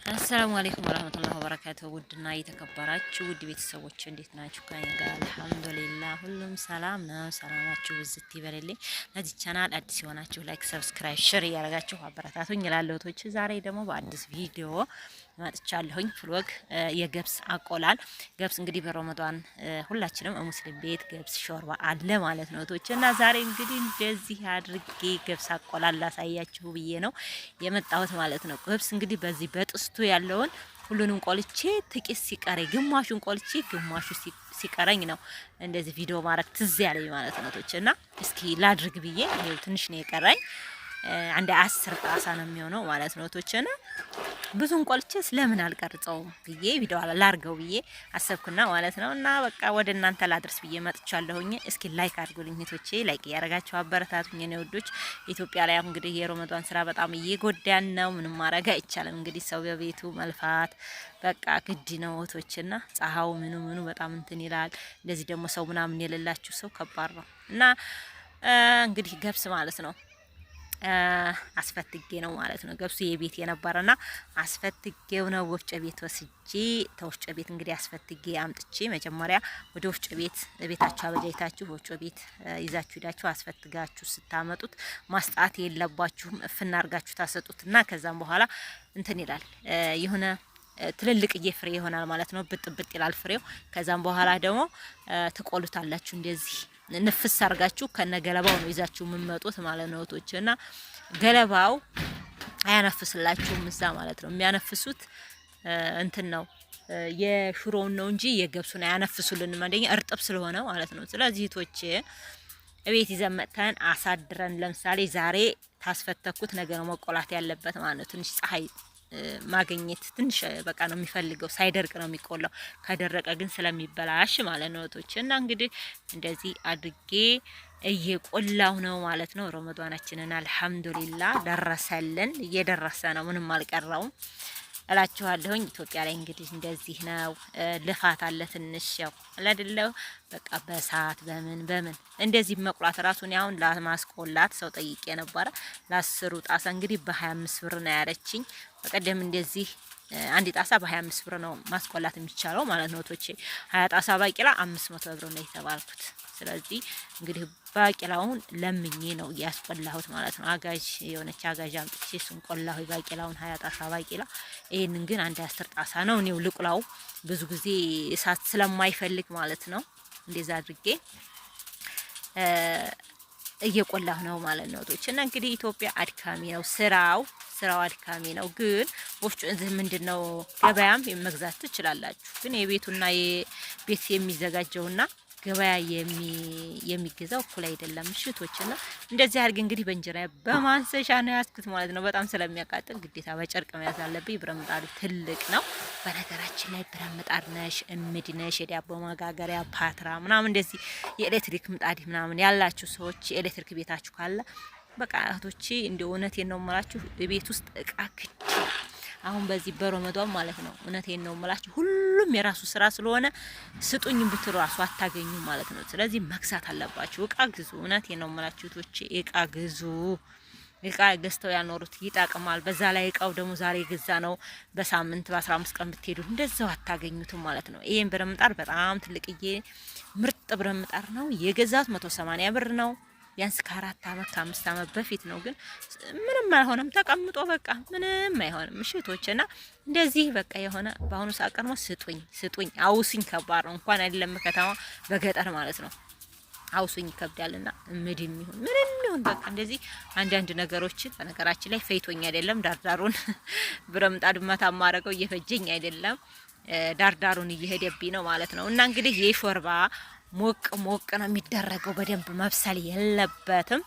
አሰላሙ አለይኩም ወራህመቱላሂ ወበረካቱሁ። ውድና የተከበራችሁ ውድ ቤተሰቦች እንዴት ናችሁ? ከኔ ጋር አልሐምዱሊላህ ሁሉም ሰላም ነው። ሰላማችሁ ብዝት ይበልልኝ። ለዚህ ቻናል አዲስ የሆናችሁ ላይክ፣ ሰብስክራይብ፣ ሼር እያደረጋችሁ አበረታቱኝ እላለሁ። ዛሬ ደግሞ በአዲስ ቪዲዮ መጥቻለሁኝ። ፍሎግ የገብስ አቆላል። ገብስ እንግዲህ በረመዳን ሁላችንም ሙስሊም ቤት ገብስ ሾርባ አለ ማለት ነው እህቶች። እና ዛሬ እንግዲህ እንደዚህ አድርጌ ገብስ አቆላል ላሳያችሁ ብዬ ነው የመጣሁት ማለት ነው። ገብስ እንግዲህ በዚህ በጥስቱ ያለውን ሁሉንም ቆልቼ ጥቂት ሲቀረኝ ግማሹን ቆልቼ ግማሹ ሲቀረኝ ነው እንደዚህ ቪዲዮ ማድረግ ትዝ ያለኝ ማለት ነው እህቶች። እና እስኪ ላድርግ ብዬ ይሄው ትንሽ ነው የቀረኝ። አንድ 10 ጣሳ ነው የሚሆነው ማለት ነው እህቶችና ብዙን ቆልቼ ስለምን አልቀርጸውም ብዬ ቪዲዮ ላርገው ብዬ አሰብኩና ማለት ነው። እና በቃ ወደ እናንተ ላድርስ ብዬ መጥቻለሁኝ። እስኪ ላይክ አድርጉልኝ እህቶቼ፣ ላይክ ያረጋችሁ አበረታቱኝ የኔ ውዶች። ኢትዮጵያ ላይ እንግዲህ የረመዳን ስራ በጣም እየጎዳን ነው። ምንም ማድረግ አይቻልም። እንግዲህ ሰው በቤቱ መልፋት በቃ ግድ ነው እህቶችና ፀሐው ምኑ በጣም እንትን ይላል። እንደዚህ ደግሞ ሰው ምናምን የሌላችሁ ሰው ከባድ ነው። እና እንግዲህ ገብስ ማለት ነው አስፈትጌ ነው ማለት ነው። ገብሱ የቤት የነበረና አስፈትጌው ነው ወፍጮ ቤት ወስጄ ተወፍጮ ቤት እንግዲህ አስፈትጌ አምጥቼ መጀመሪያ ወደ ወፍጮ ቤት ቤታችሁ አበጃይታችሁ ወፍጮ ቤት ይዛችሁ ሄዳችሁ አስፈትጋችሁ ስታመጡት ማስጣት የለባችሁም። እፍና አርጋችሁ ታሰጡትና ከዛም በኋላ እንትን ይላል የሆነ ትልልቅዬ ፍሬ ይሆናል ማለት ነው። ብጥ ይላል ፍሬው። ከዛም በኋላ ደግሞ ትቆሉታላችሁ እንደዚህ ንፍስ አርጋችሁ ከነገለባው ነው ይዛችሁ የምመጡት ማለት ነው እህቶችና ገለባው አያነፍስላችሁም እዛ ማለት ነው። የሚያነፍሱት እንትን ነው የሽሮውን ነው እንጂ የገብሱን አያነፍሱልንም። አንደኛ እርጥብ ስለሆነ ማለት ነው። ስለዚህ እህቶቼ እቤት ይዘን መጥተን አሳድረን ለምሳሌ ዛሬ ታስፈተኩት ነገ ነው መቆላት ያለበት ማለት ነው። ትንሽ ፀሐይ ማግኘት ትንሽ በቃ ነው የሚፈልገው። ሳይደርቅ ነው የሚቆላው። ከደረቀ ግን ስለሚበላሽ ማለት ነው እህቶች። እና እንግዲህ እንደዚህ አድርጌ እየቆላው ነው ማለት ነው። ረመዳናችንን አልሐምዱሊላህ ደረሰልን። እየደረሰ ነው፣ ምንም አልቀረውም እላችኋለሁኝ። ኢትዮጵያ ላይ እንግዲህ እንደዚህ ነው። ልፋት አለ ትንሽ ያው አይደለም በቃ በሰዓት በምን እንደዚህ መቁላት ራሱን ያውን ለማስቆላት ሰው ጠይቄ ነበረ። ለ10 ጣሳ እንግዲህ በ25 ብር ነው ያለችኝ። በቀደም እንደዚህ አንድ ጣሳ በ25 ብር ነው ማስቆላት የሚቻለው ማለት ነው እህቶቼ። 20 ጣሳ ባቂላ 500 ብር ነው የተባልኩት። ስለዚህ እንግዲህ ባቂላውን ለምኜ ነው ያስቆላሁት ማለት ነው። አጋዥ የሆነች አጋዥ አምጥቼ እሱን ቆላሁ ባቂላውን 20 ጣሳ ባቂላ። ይሄንን ግን አንድ 10 ጣሳ ነው እኔው ልቁላው ብዙ ጊዜ እሳት ስለማይፈልግ ማለት ነው። እንደዛ አድርጌ እየቆላሁ ነው ማለት ነው እህቶች። እና እንግዲህ ኢትዮጵያ አድካሚ ነው ስራው አድካሚ ነው። ግን ወፍጮ እዚህ ምንድነው ገበያም መግዛት ትችላላችሁ። ግን የቤቱና የቤት የሚዘጋጀውና ገበያ የሚገዛው እኩል አይደለም እሽቶችና እንደዚህ አድርጌ እንግዲህ በእንጀራ በማንሰሻ ነው ያስኩት ማለት ነው። በጣም ስለሚያቃጥል ግዴታ በጨርቅ መያዝ አለብኝ። ብረት ምጣዱ ትልቅ ነው። በነገራችን ላይ ብረት ምጣድ ነሽ እምድ ነሽ የዳቦ ማጋገሪያ ፓትራ ምናምን እንደዚህ የኤሌክትሪክ ምጣድ ምናምን ያላችሁ ሰዎች የኤሌክትሪክ ቤታችሁ ካለ በቃ እህቶቼ እንደ እውነቴን ነው የምላችሁ ቤት ውስጥ እቃ ግድ አሁን በዚህ በረመዳን ማለት ነው። እውነቴን ነው የምላችሁ ሁሉም የራሱ ስራ ስለሆነ ስጡኝ ብትሉ ራሱ አታገኙ ማለት ነው። ስለዚህ መግዛት አለባችሁ። እቃ ግዙ። እውነቴን ነው የምላችሁ እህቶቼ እቃ ግዙ። እቃ ገዝተው ያኖሩት ይጣቅማል። በዛ ላይ እቃው ደግሞ ዛሬ ገዛ ነው በሳምንት በ15 ቀን ብትሄዱ እንደዛው አታገኙትም ማለት ነው። ይሄን ብረት ምጣድ በጣም ትልቅዬ ምርጥ ብረት ምጣድ ነው የገዛት 180 ብር ነው። ቢያንስ ከ4 አመት ከ5 አመት በፊት ነው። ግን ምንም አይሆንም ተቀምጦ በቃ ምንም አይሆንም እሽቶችና እንደዚህ በቃ የሆነ በአሁኑ ሰዓት ቀርሞ ስጡኝ አውሱኝ ከባድ ነው። እንኳን አይደለም ከተማ በገጠር ማለት ነው አውሱኝ ይከብዳልና ምድም ይሁን ምንም ይሁን በቃ እንደዚህ አንዳንድ ነገሮችን በነገራችን ላይ ፈይቶኝ አይደለም ዳርዳሩን ብረት ምጣድ መታ ማረገው እየፈጀኝ አይደለም ዳርዳሩን እየሄደብኝ ነው ማለት ነው። እና እንግዲህ የሾርባ ሞቅ ነው የሚደረገው። በደንብ መብሰል የለበትም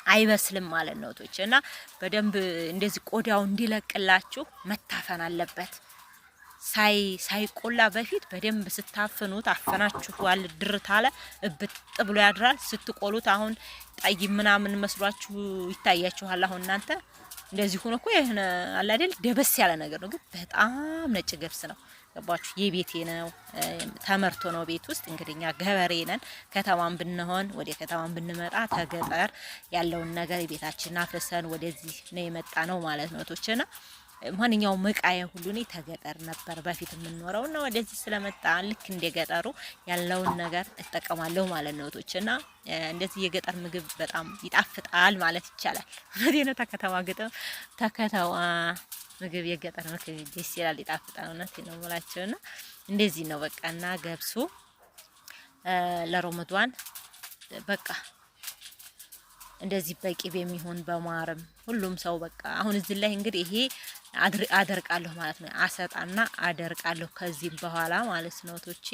አይበስልም ማለት ነው እህቶች። እና በደንብ እንደዚህ ቆዳው እንዲለቅላችሁ መታፈን አለበት። ሳይቆላ በፊት በደንብ ስታፍኑት አፈናችኋል ድርት አለ እብጥ ብሎ ያድራል። ስትቆሉት አሁን ጠይ ምናምን መስሏችሁ ይታያችኋል። አሁን እናንተ እንደዚህ ሆኖ እኮ ይሄን አለ አይደል ደበስ ያለ ነገር ነው። ግን በጣም ነጭ ገብስ ነው። ገባችሁ? የቤቴ ነው ተመርቶ ነው ቤት ውስጥ እንግዲህኛ ገበሬ ነን። ከተማን ብንሆን ወደ ከተማን ብንመጣ ተገጠር ያለውን ነገር ቤታችንን አፍርሰን ወደዚህ ነው የመጣ ነው ማለት ነው። ቶችና ማንኛውም እቃዬ ሁሉ እኔ ተገጠር ነበር በፊት የምንኖረው እና ወደዚህ ስለመጣ ልክ እንደ ገጠሩ ያለውን ነገር እጠቀማለሁ ማለት ነው እህቶችና እንደዚህ የገጠር ምግብ በጣም ይጣፍጣል ማለት ይቻላል። ወዴነ ተከተማ ግጥም ተከተማ ምግብ የገጠር ምግብ ደስ ይላል ይጣፍጣል። እውነቴን ነው የምላቸውና እንደዚህ ነው በቃና ገብሱ ለረመዷን በቃ እንደዚህ በቂቤ የሚሆን በማርም ሁሉም ሰው በቃ አሁን እዚህ ላይ እንግዲህ ይሄ አደርቃለሁ ማለት ነው። አሰጣና አደርቃለሁ ከዚህም በኋላ ማለት ነው። ቶቼ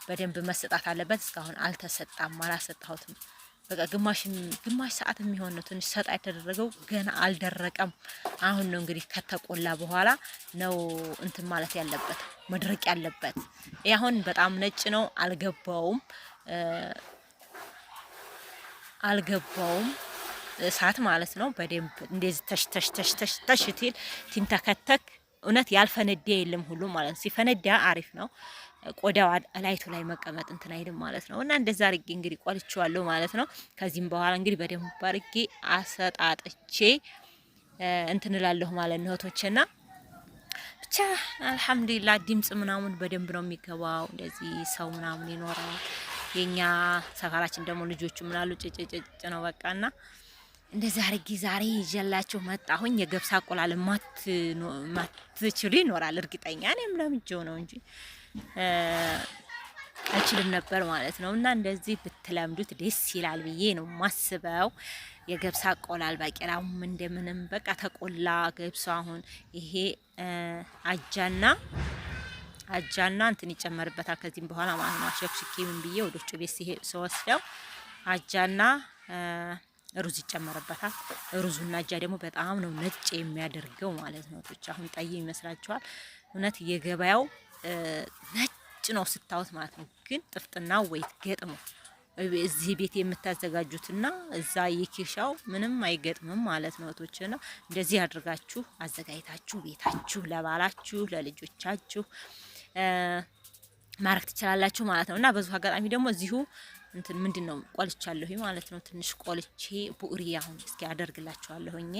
በደንብ መሰጣት አለበት። እስካሁን አልተሰጣም፣ አላሰጣሁትም። በቃ ግማሽ ሰዓት የሚሆን ነው ትንሽ ሰጣ የተደረገው ገና አልደረቀም። አሁን ነው እንግዲህ ከተቆላ በኋላ ነው እንትን ማለት ያለበት መድረቅ ያለበት። ይሄ አሁን በጣም ነጭ ነው፣ አልገባውም እሳት ማለት ነው። በደንብ እንደዚህ ተሽ ትል ቲንተከተክ እውነት ያልፈነዳ የለም ሁሉ ማለት ነው። ሲፈነዳ አሪፍ ነው። ቆዳው ላይቱ ላይ መቀመጥ እንትን አይልም ማለት ነው። እና እንደዛ አርጌ እንግዲህ ቆልቼዋለሁ ማለት ነው። ከዚህም በኋላ እንግዲህ በደንብ አርጌ አሰጣጥቼ እንትን እላለሁ ማለት ነው እህቶቼና ብቻ አልሐምዱሊላህ ድምጽ ምናምን በደንብ ነው የሚገባው። እንደዚህ ሰው ምናምን ይኖራል። የኛ ሰፈራችን ደግሞ ልጆቹ ምናሉ ጭጭጭጭ ነው በቃና እንደዚህ አርጊ ዛሬ ይዤላችሁ መጣሁኝ። የገብስ አቆላል ማትችሉ ይኖራል እርግጠኛ እኔም ለምጄው ነው እንጂ አልችልም ነበር ማለት ነው። እና እንደዚህ ብትለምዱት ደስ ይላል ብዬ ነው ማስበው። የገብስ አቆላል ባቄላውም እንደምንም በቃ ተቆላ ገብሱ። አሁን ይሄ አጃና እንትን ይጨመርበታል ከዚህም በኋላ ማለት ነው። ሸክሽኪ ምን ብዬ ወደ ወፍጮ ቤት ሲወስደው አጃና ሩዝ ይጨመርበታል። ሩዙና አጃ ደግሞ በጣም ነው ነጭ የሚያደርገው ማለት ነው። አሁን ጠይ ይመስላችኋል? እውነት የገበያው ነጭ ነው ስታውት ማለት ነው። ግን ጥፍጥናው ወይት ገጥሞ እዚህ ቤት የምታዘጋጁትና እዛ የኪሻው ምንም አይገጥምም ማለት ነው። እህቶችና እንደዚህ አድርጋችሁ አዘጋጅታችሁ ቤታችሁ ለባላችሁ ለልጆቻችሁ ማረክ ትችላላችሁ ማለት ነው። እና በዙ አጋጣሚ ደግሞ እዚሁ እንትን ምንድነው ቆልቻለሁ ማለት ነው። ትንሽ ቆልቼ ቡሪ አሁን እስኪ አደርግላችኋለሁኝ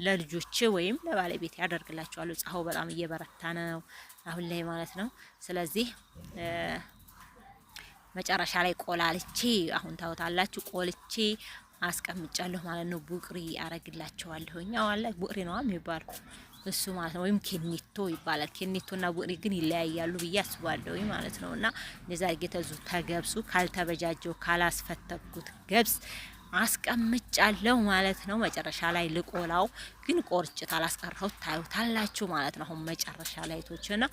ለልጆቼ ወይም ለባለቤት ያደርግላችኋለሁ። ፀሐዩ በጣም እየበረታ ነው አሁን ላይ ማለት ነው። ስለዚህ መጨረሻ ላይ ቆላልቼ አሁን ታውታላችሁ ቆልቼ አስቀምጫለሁ ማለት ነው። ቡቅሪ አረግላችኋለሁኝ። አዎ አለ ቡቅሪ ነው የሚባለው እሱ ማለት ነው። ወይም ኬኒቶ ይባላል። ኬኒቶና ቡቅሪ ግን ይለያያሉ ብዬ አስባለሁ ማለት ነውና እንደዛ ጌተዙ ተገብሱ ካልተበጃጀው ካላስፈተኩት ገብስ አስቀምጫለሁ ማለት ነው። መጨረሻ ላይ ልቆላው ግን ቆርጭት አላስቀረው ታዩታላችሁ ማለት ነው። አሁን መጨረሻ ላይ ቶችና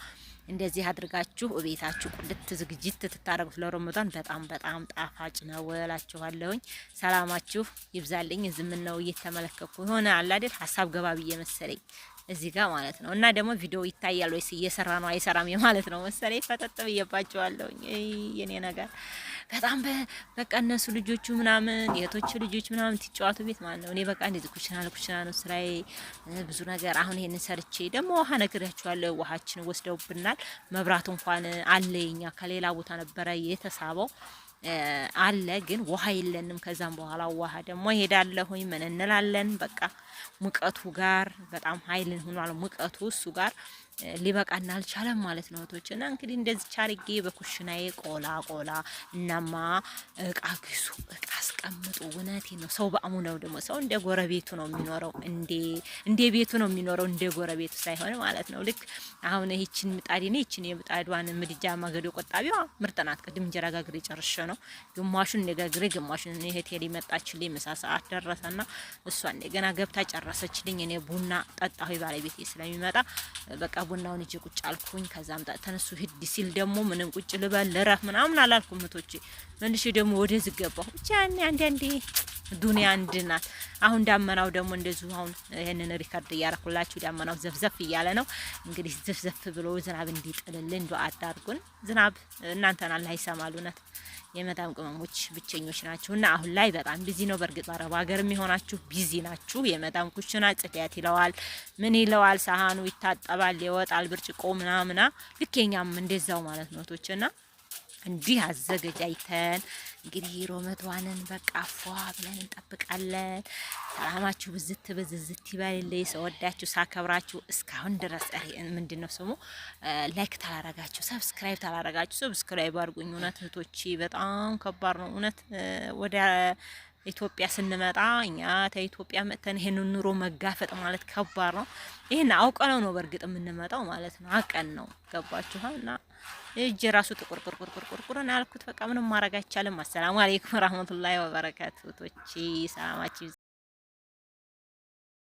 እንደዚህ አድርጋችሁ ቤታችሁ ቁልት ዝግጅት ትታረጉት ለረመዳን በጣም ጣፋጭ ነው እላችኋለሁኝ። ሰላማችሁ ይብዛልኝ። ዝም ነው እየተመለከኩ ሆነ አለ አይደል ሐሳብ ገባ ብዬ መሰለኝ እዚህ ጋር ማለት ነው። እና ደግሞ ቪዲዮ ይታያል ወይስ እየሰራ ነው አይሰራም የማለት ነው መሰለኝ። ፈጠጥ ብዬባቸዋለሁኝ የኔ ነገር በጣም በቃ እነሱ ልጆቹ ምናምን የቶቹ ልጆች ምናምን ትጫወቱ ቤት ማለት ነው። እኔ በቃ እንደዚህ ኩሽና ነው ስራዬ ብዙ ነገር። አሁን ይሄንን ሰርቼ ደግሞ ውሃ ነግሬያችኋለሁ። ውሃችን ወስደውብናል። መብራት እንኳን አለ የኛ ከሌላ ቦታ ነበረ የተሳበው አለ ግን ውሃ የለንም። ከዛም በኋላ ውሃ ደግሞ ሄዳለሁኝ ምን እንላለን በቃ ሙቀቱ ጋር በጣም ኃይልን ሆኗል ሙቀቱ እሱ ጋር ሊበቃና አልቻለም ማለት ነው እህቶችና እንግዲህ እንደዚህ ቻርጌ በኩሽናዬ ቆላ እናማ እቃ ግዙ እቃ አስቀምጡ። እውነቴ ነው። ሰው በአሙ ነው ደግሞ ሰው እንደ ጎረቤቱ ነው የሚኖረው እንደ ቤቱ ነው የሚኖረው እንደ ጎረቤቱ ሳይሆን ማለት ነው። ልክ አሁን ይህችን ምጣድ ነው ይህችን የምጣዷን ምድጃ ማገዶ ቆጣቢዋ ምርጥ ናት። ቅድም እንጀራ ጋግሬ ጨርሼ ነው ግማሹን እንደጋግሬ ግማሹን እህቴ ሊመጣችልኝ ምሳ ሰዓት ደረሰና እሷ እንደገና ገብታ ጨረሰችልኝ። እኔ ቡና ጠጣሁ ባለቤቴ ስለሚመጣ በቃ ቡናውን እጄ ቁጭ አልኩኝ። ከዛም ተነሱ ሂድ ሲል ደግሞ ምንም ቁጭ ልበል ልረፍ ምናምን አላልኩም እህቶቼ። መልሼ ደግሞ ወደ ዝገባሁ ብቻ አንዴ ዱንያ አንድናት። አሁን ዳመናው ደግሞ እንደዚሁ አሁን ይሄንን ሪካርድ እያረኩላችሁ ዳመናው ዘፍዘፍ እያለ ነው። እንግዲህ ዘፍዘፍ ብሎ ዝናብ እንዲጥልልን ዱአ አድርጉን። ዝናብ እናንተን አላህ ይሰማሉነት። የመዳም ቅመሞች ብቸኞች ናችሁና አሁን ላይ በጣም ቢዚ ነው። በርግጥ አረብ ሀገር የሚሆናችሁ ቢዚ ናችሁ። የመዳም ኩሽና ጽዳት ይለዋል ምን ይለዋል፣ ሳህኑ ይታጠባል፣ ይወጣል፣ ብርጭቆ ምናምና ልክ የኛም እንደዛው ማለት ነው እህቶችና እንዲህ አዘገጃጅተን እንግዲህ ሮመዷንን በቃ ፏ ብለን እንጠብቃለን። ሰላማችሁ ብዝት ብዝዝት ይበልልኝ። ሰወዳችሁ ሳከብራችሁ እስካሁን ድረስ ምንድነው ስሙ ላይክ ታላረጋችሁ፣ ሰብስክራይብ ታላረጋችሁ ሰብስክራይብ አድርጉኝ። እውነት እህቶቼ በጣም ከባድ ነው እውነት ወደ ኢትዮጵያ ስንመጣ እኛ ከኢትዮጵያ መጥተን ይሄን ኑሮ መጋፈጥ ማለት ከባድ ነው። ይሄን አውቀነው ነው በእርግጥ የምንመጣው ማለት ነው። አቀን ነው ገባችሁ? እና እጅ ራሱ ጥቁር ቁርቁር ቁርቁርን ያልኩት በቃ ምንም ማድረግ አይቻልም። አሰላሙ አለይኩም ወራህመቱላሂ ወበረካቱ። ቶቺ ሰላማችሁ